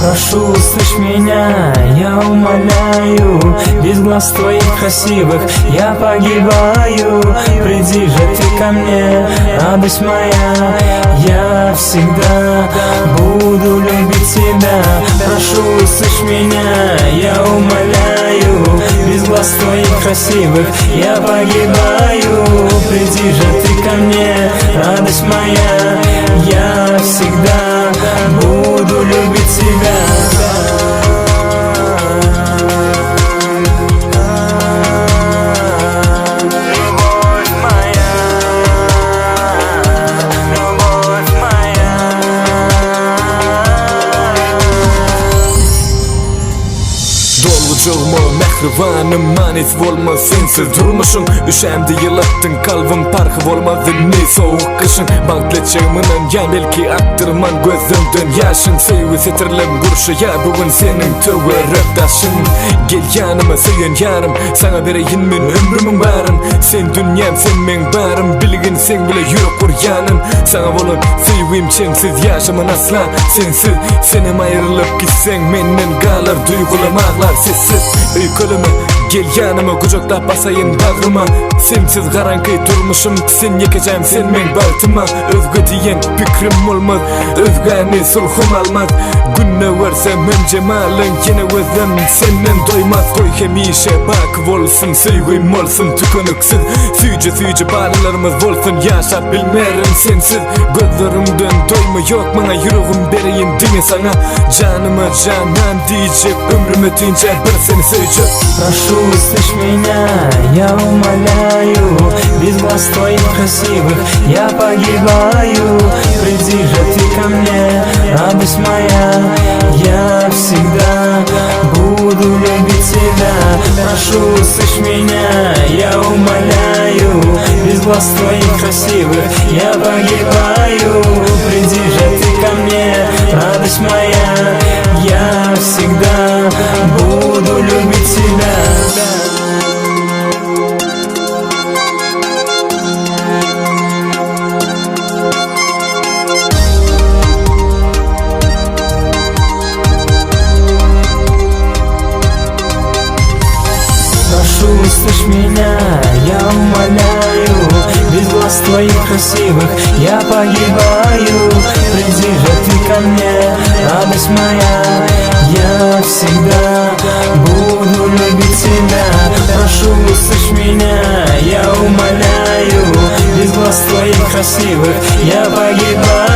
Прошу, услышь меня, я умоляю. Без глаз твоих красивых я погибаю. Приди же ты ко мне, радость моя. Я всегда буду любить тебя. Прошу, услышь меня, я умоляю. Без глаз твоих красивых я погибаю. Приди же ты ко мне, радость моя. Я всегда буду любить тебя. Jolma mehribanim manis bolma sensiz durmuşum. Üşendi yılattın kalbim parkı bolmadı ne soğuk kışın. Bagletçeğiminen ya belki aktırman gözümden yaşın. Sevgi setirlim kurşu ya bugün senin tövbe röptaşın. Gel yanıma söyün yarım, sana bereyin min ömrümün barın. Sen dünyam sen men barım, bilgin sen bile yürek kur yanım. Sana bolun sevgim çensiz yaşamın asla sensiz. Senem ayrılıp gitsen menden kalır duygulamaklar sessiz. Öykülümü gel yanıma kucaklap basayın bağrıma. Sensiz garankay durmuşum sen yakacağım sen men baltıma. Özgü diyen fikrim olmaz, özgani sulhum almaz. Günne versem hem cemalın yine özlem senden doymaz. Koy hemişe bak olsun sevgim olsun tükünüksüz. Süyce bağlarımız olsun yaşap bilmerim sensiz. Gözlerimden doyma yok bana yüreğim bereyim dine sana. Canıma canan diyecek ömrüm ötünce bir seni söyleyecek. Прошу, услышь меня, я умоляю. Без глаз твоих красивых я погибаю. Приди же ты ко мне, радость моя. Я всегда буду любить тебя. Прошу, услышь меня, я умоляю. Без глаз твоих красивых я погибаю. Приди же ты ко мне, радость моя. Я всегда буду любить тебя. Прошу, услышь меня, я умоляю. Без глаз твоих красивых я погибаю. Приди же ты ко мне, радость моя. Я всегда буду любить тебя. Прошу, услышь меня, я умоляю. Без глаз твоих красивых я погибаю.